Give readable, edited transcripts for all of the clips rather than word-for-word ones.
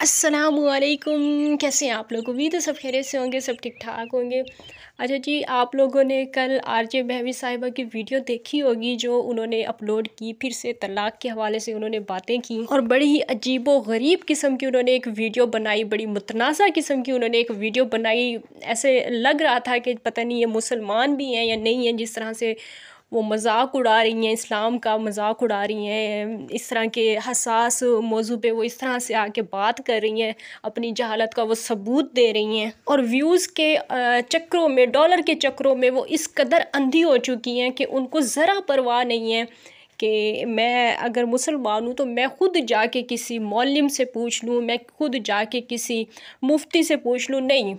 अस्सलामुअलैकुम। कैसे हैं आप लोग? उम्मीद है सब खैरियत से होंगे, सब ठीक ठाक होंगे। अच्छा जी, आप लोगों ने कल आरजे महवी साहिबा की वीडियो देखी होगी जो उन्होंने अपलोड की। फिर से तलाक़ के हवाले से उन्होंने बातें की और बड़ी ही अजीबो गरीब किस्म की उन्होंने एक वीडियो बनाई, बड़ी मुतनाज़ा किस्म की उन्होंने एक वीडियो बनाई। ऐसे लग रहा था कि पता नहीं ये मुसलमान भी हैं या नहीं हैं, जिस तरह से वो मजाक उड़ा रही हैं, इस्लाम का मजाक उड़ा रही हैं। इस तरह के हसास मौजू पे वो इस तरह से आके बात कर रही हैं, अपनी जहालत का वो सबूत दे रही हैं। और व्यूज़ के चक्रों में, डॉलर के चक्रों में वो इस कदर अंधी हो चुकी हैं कि उनको ज़रा परवाह नहीं है कि मैं अगर मुसलमान हूँ तो मैं ख़ुद जाके किसी मौलम से पूछ लूँ, मैं ख़ुद जाके किसी मुफ्ती से पूछ लूँ। नहीं,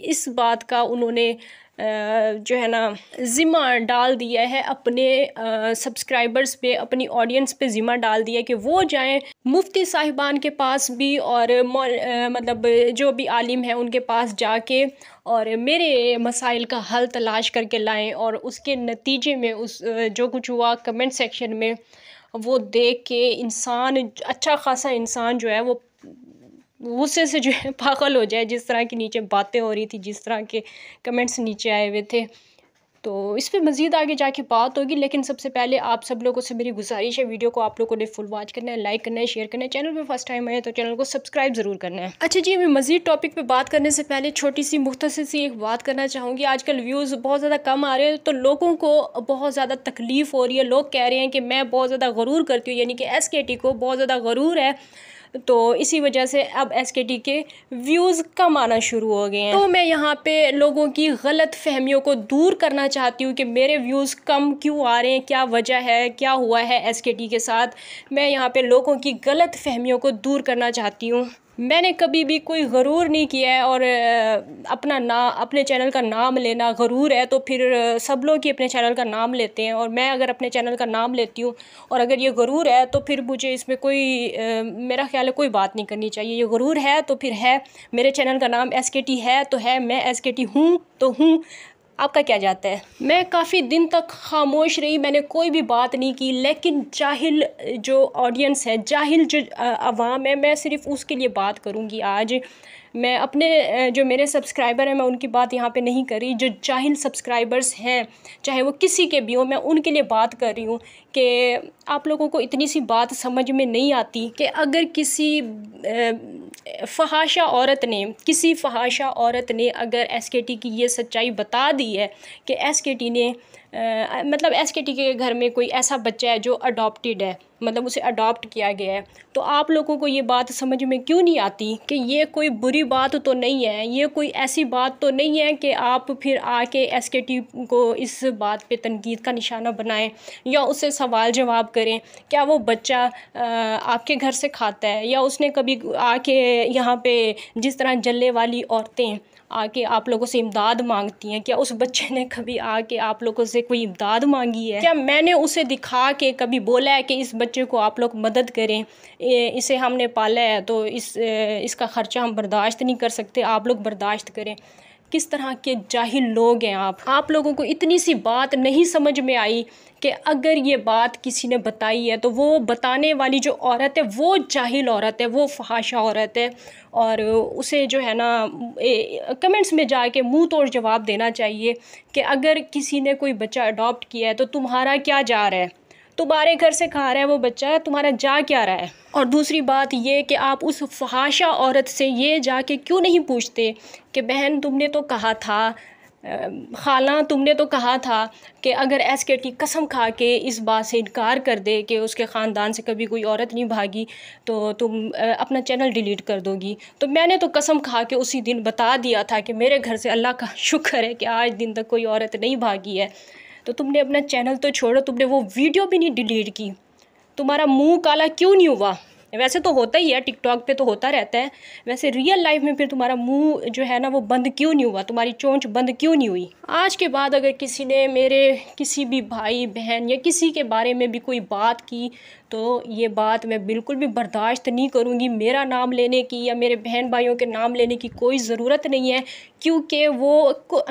इस बात का उन्होंने जो है ना ज़िम्मा डाल दिया है अपने सब्सक्राइबर्स पे, अपनी ऑडियंस पे ज़िम्मा डाल दिया कि वो जाएं मुफ्ती साहिबान के पास भी और मतलब जो भी आलिम है उनके पास जाके और मेरे मसाइल का हल तलाश करके लाएं। और उसके नतीजे में उस जो कुछ हुआ कमेंट सेक्शन में, वो देख के इंसान, अच्छा खासा इंसान जो है वो गुस्से से जो है पागल हो जाए। जिस तरह की नीचे बातें हो रही थी, जिस तरह के कमेंट्स नीचे आए हुए थे, तो इस पे मज़ीद आगे जाके बात होगी। लेकिन सबसे पहले आप सब लोगों से मेरी गुजारिश है, वीडियो को आप लोगों ने फुल वॉच करना है, लाइक करना है, शेयर करना है। चैनल पे फर्स्ट टाइम आए तो चैनल को सब्सक्राइब ज़रूर करना है। अच्छा जी, मैं मज़ीद टॉपिक पे बात करने से पहले छोटी सी मुख्तसर सी एक बात करना चाहूँगी। आजकल व्यूज़ बहुत ज़्यादा कम आ रहे हैं तो लोगों को बहुत ज़्यादा तकलीफ़ हो रही है। लोग कह रहे हैं कि मैं बहुत ज़्यादा गरूर करती हूँ, यानी कि SKT को बहुत ज़्यादा गरूर है, तो इसी वजह से अब SKT के व्यूज़ कम आना शुरू हो गए हैं। तो मैं यहाँ पे लोगों की गलत फहमियों को दूर करना चाहती हूँ कि मेरे व्यूज़ कम क्यों आ रहे हैं, क्या वजह है, क्या हुआ है SKT के साथ। मैं यहाँ पे लोगों की गलत फहमियों को दूर करना चाहती हूँ। मैंने कभी भी कोई गरूर नहीं किया है और अपने चैनल का नाम लेना गरूर है तो फिर सब लोग ही अपने चैनल का नाम लेते हैं और मैं अगर अपने चैनल का नाम लेती हूँ और अगर ये गरूर है तो फिर मुझे इसमें कोई मेरा ख्याल है कोई बात नहीं करनी चाहिए। ये गरूर है तो फिर है, मेरे चैनल का नाम SKT है तो है, मैं SKT हूँ तो हूँ, आपका क्या जाता है। मैं काफ़ी दिन तक खामोश रही, मैंने कोई भी बात नहीं की, लेकिन जाहिल जो ऑडियंस है, जाहिल जो अवाम है, मैं सिर्फ़ उसके लिए बात करूँगी आज। मैं अपने जो मेरे सब्सक्राइबर हैं मैं उनकी बात यहाँ पे नहीं कर रही। जो जाहिल सब्सक्राइबर्स हैं, चाहे वो किसी के भी हों, मैं उनके लिए बात कर रही हूँ कि आप लोगों को इतनी सी बात समझ में नहीं आती कि अगर किसी फ़हाशा औरत ने अगर SKT की ये सच्चाई बता दी है कि SKT ने मतलब SKT के घर में कोई ऐसा बच्चा है जो अडॉप्टेड है, मतलब उसे अडॉप्ट किया गया है, तो आप लोगों को ये बात समझ में क्यों नहीं आती कि ये कोई बुरी बात तो नहीं है, ये कोई ऐसी बात तो नहीं है कि आप फिर आके SKT को इस बात पे तनकीद का निशाना बनाएं या उससे सवाल जवाब करें। क्या वो बच्चा आपके घर से खाता है या उसने कभी आके यहाँ पे जिस तरह जल्ले वाली औरतें आके आप लोगों से इमदाद मांगती हैं, क्या उस बच्चे ने कभी आके आप लोगों से कोई इमदाद मांगी है? क्या मैंने उसे दिखा के कभी बोला है कि इस बच्चे को आप लोग मदद करें, इसे हमने पाला है तो इसका ख़र्चा हम बर्दाश्त नहीं कर सकते, आप लोग बर्दाश्त करें? किस तरह के जाहिल लोग हैं आप लोगों को इतनी सी बात नहीं समझ में आई कि अगर ये बात किसी ने बताई है तो वो बताने वाली जो औरत है वो जाहिल औरत है, वो फहाशा औरत है और उसे जो है ना कमेंट्स में जाके मुंह तोड़ जवाब देना चाहिए कि अगर किसी ने कोई बच्चा अडॉप्ट किया है तो तुम्हारा क्या जा रहा है, तुम्हारे घर से खा रहा है वो बच्चा, तुम्हारा जा क्या रहा है। और दूसरी बात ये कि आप उस फहाशा औरत से ये जाके क्यों नहीं पूछते कि बहन तुमने तो कहा था, खाला तुमने तो कहा था कि अगर SKT कसम खा के इस बात से इनकार कर दे कि उसके ख़ानदान से कभी कोई औरत नहीं भागी तो तुम अपना चैनल डिलीट कर दोगी। तो मैंने तो कसम खा के उसी दिन बता दिया था कि मेरे घर से अल्लाह का शुक्र है कि आज दिन तक कोई औरत नहीं भागी है। तो तुमने अपना चैनल तो छोड़ो, तुमने वो वीडियो भी नहीं डिलीट की, तुम्हारा मुंह काला क्यों नहीं हुआ? वैसे तो होता ही है, टिकटॉक पे तो होता रहता है, वैसे रियल लाइफ में फिर तुम्हारा मुंह जो है ना वो बंद क्यों नहीं हुआ, तुम्हारी चोंच बंद क्यों नहीं हुई? आज के बाद अगर किसी ने मेरे किसी भी भाई बहन या किसी के बारे में भी कोई बात की तो ये बात मैं बिल्कुल भी बर्दाश्त नहीं करूँगी। मेरा नाम लेने की या मेरे बहन भाइयों के नाम लेने की कोई ज़रूरत नहीं है, क्योंकि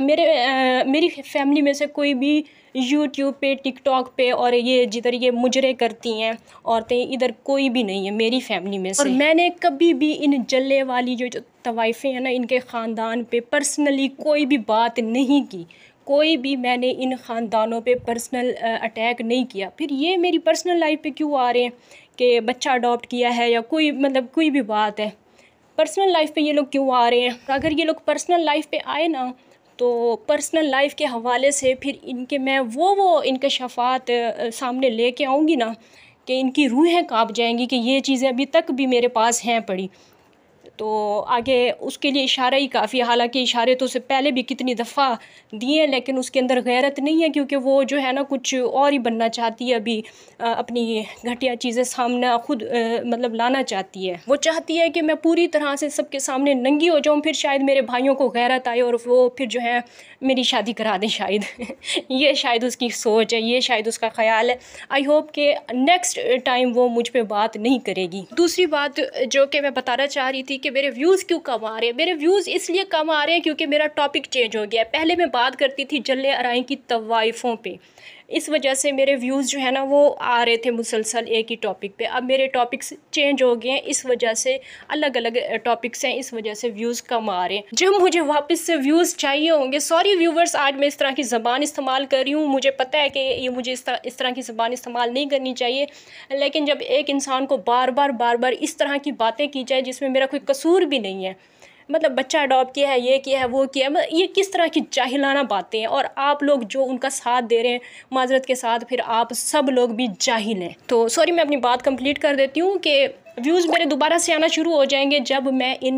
मेरी फैमिली में से कोई भी यूट्यूब पे, टिकटॉक पे और ये जिधर ये मुजरे करती हैं औरतें, इधर कोई भी नहीं है मेरी फैमिली में से। और मैंने कभी भी इन जल्ले वाली जो तवाइफ़ें हैं ना, इनके ख़ानदान पे पर्सनली कोई भी बात नहीं की। कोई भी मैंने इन ख़ानदानों पे पर्सनल अटैक नहीं किया। फिर ये मेरी पर्सनल लाइफ पे क्यों आ रहे हैं कि बच्चा अडॉप्ट किया है या कोई कोई भी बात है, पर्सनल लाइफ पे ये लोग क्यों आ रहे हैं? अगर ये लोग पर्सनल लाइफ पे आए ना, तो पर्सनल लाइफ के हवाले से फिर इनके मैं वो इंकशाफात सामने लेके आऊँगी ना कि इनकी रूहें काँप जाएंगी कि ये चीज़ें अभी तक भी मेरे पास हैं पड़ी। तो आगे उसके लिए इशारा ही काफ़ी है। हालांकि इशारे तो उससे पहले भी कितनी दफ़ा दिए, लेकिन उसके अंदर गैरत नहीं है, क्योंकि वो जो है ना कुछ और ही बनना चाहती है। अभी अपनी घटिया चीज़ें सामने खुद लाना चाहती है। वो चाहती है कि मैं पूरी तरह से सबके सामने नंगी हो जाऊँ, फिर शायद मेरे भाइयों को गैरत आए और वो फिर जो है मेरी शादी करा दें शायद। ये शायद उसकी सोच है, ये शायद उसका ख़्याल है। आई होप कि नेक्स्ट टाइम वो मुझ पे बात नहीं करेगी। दूसरी बात जो कि मैं बताना चाह रही थी कि मेरे व्यूज़ क्यों कम आ रहे हैं। मेरे व्यूज़ इसलिए कम आ रहे हैं क्योंकि मेरा टॉपिक चेंज हो गया है। पहले मैं बात करती थी जल्ले अराई की तवाइफ़ों पे, इस वजह से मेरे व्यूज़ जो है ना वो आ रहे थे मुसलसल एक ही टॉपिक पे। अब मेरे टॉपिक्स चेंज हो गए हैं, इस वजह से अलग अलग टॉपिक्स हैं, इस वजह से व्यूज़ कम आ रहे हैं। जब मुझे वापस से व्यूज़ चाहिए होंगे, सॉरी व्यूवर्स आज मैं इस तरह की ज़बान इस्तेमाल कर रही हूँ, मुझे पता है कि ये मुझे इस तरह की ज़बान इस्तेमाल नहीं करनी चाहिए, लेकिन जब एक इंसान को बार बार इस तरह की बातें की जाए जिसमें मेरा कोई कसूर भी नहीं है, बच्चा अडॉप्ट किया है, ये किया है, वो किया है, ये किस तरह की जाहिलाना बातें हैं। और आप लोग जो उनका साथ दे रहे हैं माजरत के साथ, फिर आप सब लोग भी जाहिल हैं। तो सॉरी, मैं अपनी बात कंप्लीट कर देती हूँ कि व्यूज़ मेरे दोबारा से आना शुरू हो जाएंगे जब मैं इन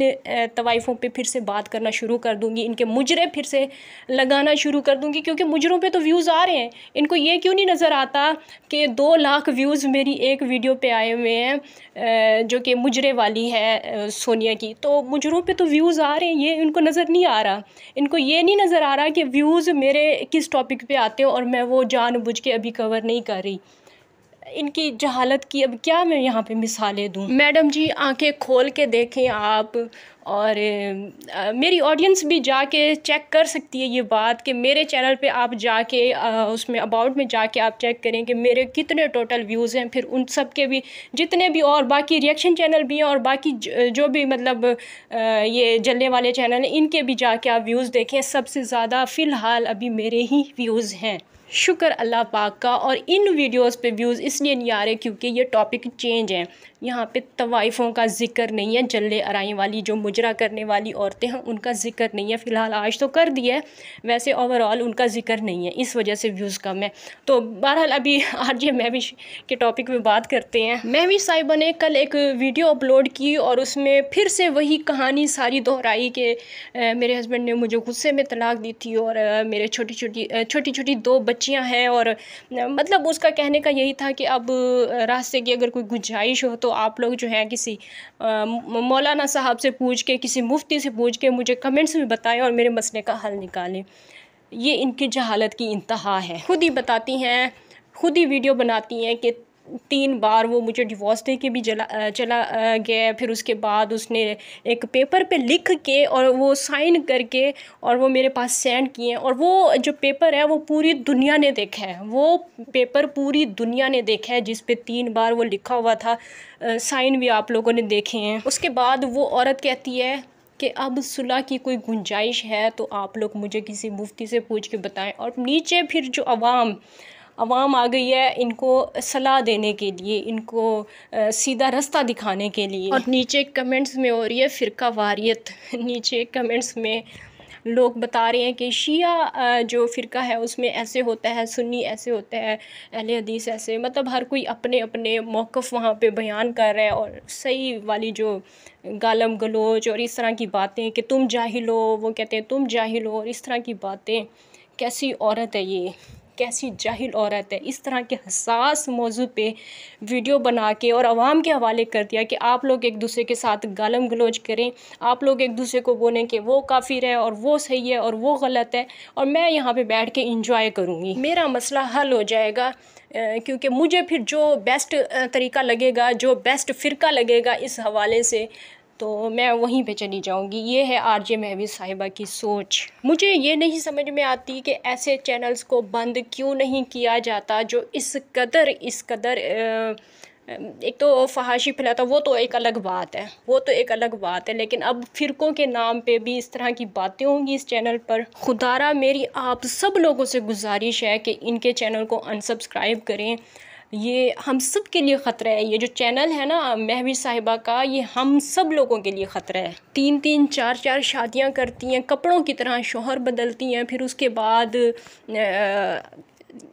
तवाइफ़ों पे फिर से बात करना शुरू कर दूँगी, इनके मुजरे फिर से लगाना शुरू कर दूँगी, क्योंकि मुजरों पे तो व्यूज़ आ रहे हैं। इनको ये क्यों नहीं नज़र आता कि 2 लाख व्यूज़ मेरी एक वीडियो पे आए हुए हैं जो कि मुजरे वाली है सोनिया की, तो मुजरों पे तो व्यूज़ आ रहे हैं, ये इनको नज़र नहीं आ रहा। इनको ये नहीं नज़र आ रहा कि व्यूज़ मेरे किस टॉपिक पे आते हैं और मैं वो जानबूझ के अभी कवर नहीं कर रही। इनकी जहालत की अब क्या मैं यहाँ पे मिसालें दूँ। मैडम जी आंखें खोल के देखें आप, और मेरी ऑडियंस भी जाके चेक कर सकती है ये बात कि मेरे चैनल पे आप जाके उसमें अबाउट में जाके आप चेक करें कि मेरे कितने टोटल व्यूज़ हैं। फिर उन सब के भी जितने भी और बाकी रिएक्शन चैनल भी हैं और बाकी जो भी ये जलने वाले चैनल हैं, इनके भी जाके आप व्यूज़ देखें। सबसे ज़्यादा फ़िलहाल अभी मेरे ही व्यूज़ हैं, शुक्र अल्लाह पाक का। और इन वीडियोस पे व्यूज़ इसलिए नहीं आ रहे क्योंकि ये टॉपिक चेंज है। यहाँ पे तवाइफ़ों का ज़िक्र नहीं है, जल्ले अराई वाली जो मुजरा करने वाली औरतें हैं उनका ज़िक्र नहीं है। फ़िलहाल आज तो कर दिया है, वैसे ओवरऑल उनका ज़िक्र नहीं है, इस वजह से व्यूज़ कम है। तो बहरहाल अभी आरजे महविश के टॉपिक में बात करते हैं। महविश साहिबा ने कल एक वीडियो अपलोड की और उसमें फिर से वही कहानी सारी दोहराई कि मेरे हस्बैंड ने मुझे गुस्से में तलाक दी थी और मेरे छोटी छोटी 2 बच्चियां हैं। और उसका कहने का यही था कि अब रास्ते की अगर कोई गुंजाइश हो तो आप लोग जो है किसी मौलाना साहब से पूछ के, किसी मुफ्ती से पूछ के मुझे कमेंट्स में बताएं और मेरे मसले का हल निकालें। ये इनकी जहालत की इंतहा है। खुद ही बताती हैं, खुद ही वीडियो बनाती हैं कि 3 बार वो मुझे डिवोर्स दे के भी चला गया। फिर उसके बाद उसने एक पेपर पे लिख के और वो साइन करके और वो मेरे पास सेंड किए, और वो जो पेपर है वो पूरी दुनिया ने देखा है। वो पेपर पूरी दुनिया ने देखा है जिस पे 3 बार वो लिखा हुआ था, साइन भी आप लोगों ने देखे हैं। उसके बाद वो औरत कहती है कि अब सुलह की कोई गुंजाइश है तो आप लोग मुझे किसी मुफ्ती से पूछ के बताएं। और नीचे फिर जो अवाम आ गई है इनको सलाह देने के लिए, इनको सीधा रास्ता दिखाने के लिए। और नीचे कमेंट्स में हो रही है फ़िरका वारियत। नीचे कमेंट्स में लोग बता रहे हैं कि शिया जो फ़िरका है उसमें ऐसे होता है, सुन्नी ऐसे होता है, अहले हदीस ऐसे, हर कोई अपने अपने मौक़िफ़ वहाँ पे बयान कर रहा है। और सही वाली जो गालम गलोच और इस तरह की बातें कि तुम जाहिल हो, वो कहते हैं तुम जाहिल हो, और इस तरह की बातें। कैसी औरत है ये, कैसी जाहिल औरत है। इस तरह के हसास मौजू पे वीडियो बना के और आवाम के हवाले कर दिया कि आप लोग एक दूसरे के साथ गालम गलोच करें, आप लोग एक दूसरे को बोलें कि वो काफिर है और वो सही है और वो गलत है, और मैं यहाँ पे बैठ के इंजॉय करूँगी, मेरा मसला हल हो जाएगा। क्योंकि मुझे फिर जो बेस्ट तरीका लगेगा, जो बेस्ट फ़िरका लगेगा इस हवाले से, तो मैं वहीं पे चली जाऊंगी। ये है आरजे महवीज़ साहिबा की सोच। मुझे ये नहीं समझ में आती कि ऐसे चैनल्स को बंद क्यों नहीं किया जाता जो इस कदर एक तो फहाशी फैलाता, वो तो एक अलग बात है, वो तो एक अलग बात है, लेकिन अब फ़िरक़ों के नाम पे भी इस तरह की बातें होंगी इस चैनल पर। खुदारा मेरी आप सब लोगों से गुजारिश है कि इनके चैनल को अनसब्सक्राइब करें। ये हम सब के लिए ख़तरा है। ये जो चैनल है ना महवीज़ साहिबा का, ये हम सब लोगों के लिए ख़तरा है। 3-3 4-4 शादियां करती हैं, कपड़ों की तरह शौहर बदलती हैं, फिर उसके बाद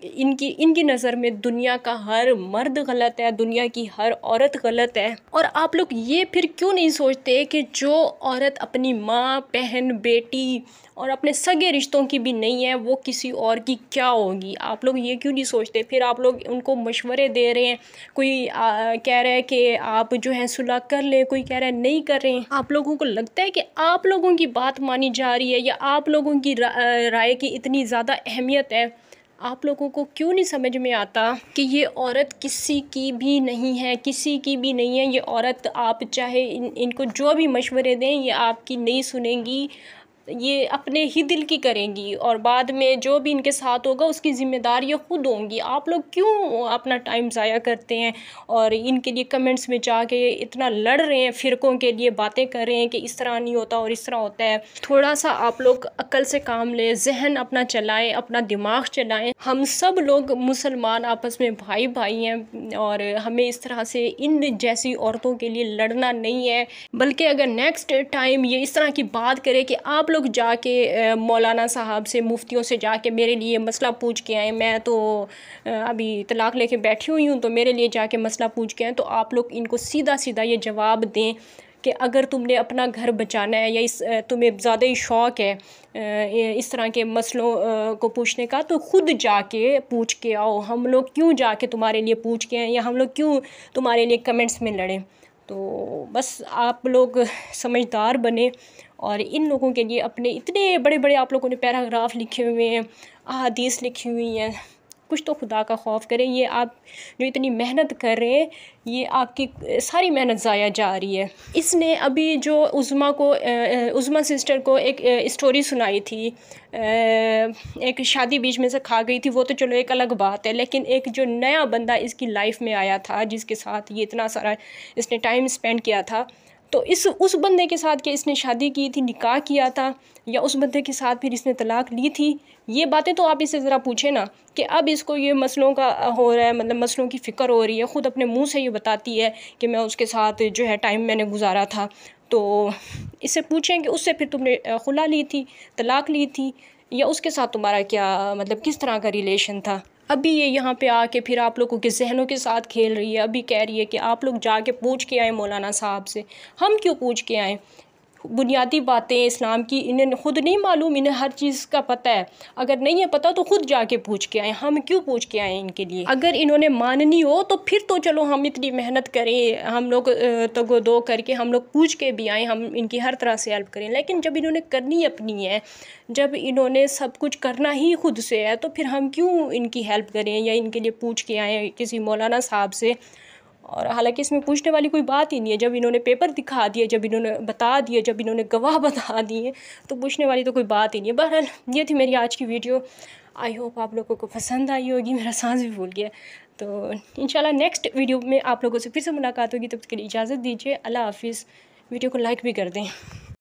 इनकी नज़र में दुनिया का हर मर्द गलत है, दुनिया की हर औरत गलत है। और आप लोग ये फिर क्यों नहीं सोचते कि जो औरत अपनी माँ, बहन, बेटी और अपने सगे रिश्तों की भी नहीं है, वो किसी और की क्या होगी? आप लोग ये क्यों नहीं सोचते? फिर आप लोग उनको मशवरे दे रहे हैं। कोई कह रहा है कि आप जो है सुलह कर लें, कोई कह रहा है नहीं कर रहे हैं। आप लोगों को लगता है कि आप लोगों की बात मानी जा रही है, या आप लोगों की राय की इतनी ज़्यादा अहमियत है? आप लोगों को क्यों नहीं समझ में आता कि ये औरत किसी की भी नहीं है, किसी की भी नहीं है ये औरत। आप चाहे इनको जो भी मशवरे दें, ये आपकी नहीं सुनेंगी, ये अपने ही दिल की करेंगी, और बाद में जो भी इनके साथ होगा उसकी ज़िम्मेदारी ये खुद होंगी। आप लोग क्यों अपना टाइम ज़ाया करते हैं और इनके लिए कमेंट्स में जाके इतना लड़ रहे हैं, फ़िरक़ों के लिए बातें कर रहे हैं कि इस तरह नहीं होता और इस तरह होता है? थोड़ा सा आप लोग अक्ल से काम लें, जहन अपना चलाएं, अपना दिमाग चलाएं। हम सब लोग मुसलमान आपस में भाई भाई हैं, और हमें इस तरह से इन जैसी औरतों के लिए लड़ना नहीं है। बल्कि अगर नेक्स्ट टाइम ये इस तरह की बात करे कि आप लोग जाके मौलाना साहब से, मुफ्तियों से जाके मेरे लिए मसला पूछ के आए, मैं तो अभी तलाक़ लेके बैठी हुई हूँ, तो मेरे लिए जाके मसला पूछ के आए, तो आप लोग इनको सीधा सीधा ये जवाब दें कि अगर तुमने अपना घर बचाना है, या तुम्हें ज़्यादा ही शौक़ है इस तरह के मसलों को पूछने का, तो ख़ुद जाके पूछ के आओ। हम लोग क्यों जाके तुम्हारे लिए पूछ के आएँ, या हम लोग क्यों तुम्हारे लिए कमेंट्स में लड़ें? तो बस आप लोग समझदार बने, और इन लोगों के लिए अपने इतने बड़े बड़े आप लोगों ने पैराग्राफ लिखे हुए हैं, अहादीस लिखी हुई हैं, कुछ तो खुदा का खौफ करें। ये आप जो इतनी मेहनत कर रहे हैं, ये आपकी सारी मेहनत ज़ाया जा रही है। इसने अभी जो उज़्मा सिस्टर को एक स्टोरी सुनाई थी, एक शादी बीच में से खा गई थी, वो तो चलो एक अलग बात है, लेकिन एक जो नया बंदा इसकी लाइफ में आया था, जिसके साथ ये इतना सारा इसने टाइम स्पेंड किया था, तो उस बंदे के साथ कि इसने शादी की थी, निकाह किया था, या उस बंदे के साथ फिर इसने तलाक़ ली थी, ये बातें तो आप इससे ज़रा पूछें ना, कि अब इसको ये मसलों का हो रहा है, मतलब मसलों की फ़िक्र हो रही है। ख़ुद अपने मुंह से ये बताती है कि मैं उसके साथ जो है टाइम मैंने गुजारा था। तो इससे पूछें कि उससे फिर तुमने खुला ली थी, तलाक़ ली थी, या उसके साथ तुम्हारा क्या मतलब किस तरह का रिलेशन था? अभी ये यहाँ पे आके फिर आप लोगों के जहनों के साथ खेल रही है। अभी कह रही है कि आप लोग जाके पूछ के आए मौलाना साहब से। हम क्यों पूछ के आएँ? बुनियादी बातें इस्लाम की इन्हें खुद नहीं मालूम, इन्हें हर चीज़ का पता है। अगर नहीं है पता तो खुद जाके पूछ के आएँ, हम क्यों पूछ के आएँ इनके लिए? अगर इन्होंने माननी हो तो फिर तो चलो हम इतनी मेहनत करें, हम लोग तगो-दो करके हम लोग पूछ के भी आएँ, हम इनकी हर तरह से हेल्प करें। लेकिन जब इन्होंने करनी अपनी है, जब इन्होंने सब कुछ करना ही खुद से है, तो फिर हम क्यों इनकी हेल्प करें या इनके लिए पूछ के आएँ किसी मौलाना साहब से? और हालांकि इसमें पूछने वाली कोई बात ही नहीं है। जब इन्होंने पेपर दिखा दिए, जब इन्होंने बता दिए, जब इन्होंने गवाह बता दिए, तो पूछने वाली तो कोई बात ही नहीं है। बहरहाल ये थी मेरी आज की वीडियो। आई होप आप लोगों को पसंद आई होगी। मेरा सांस भी भूल गया। तो इंशाल्लाह नेक्स्ट वीडियो में आप लोगों से फिर से मुलाकात होगी। तब तक के लिए इजाज़त दीजिए। अल्लाह हाफिज़। वीडियो को लाइक भी कर दें।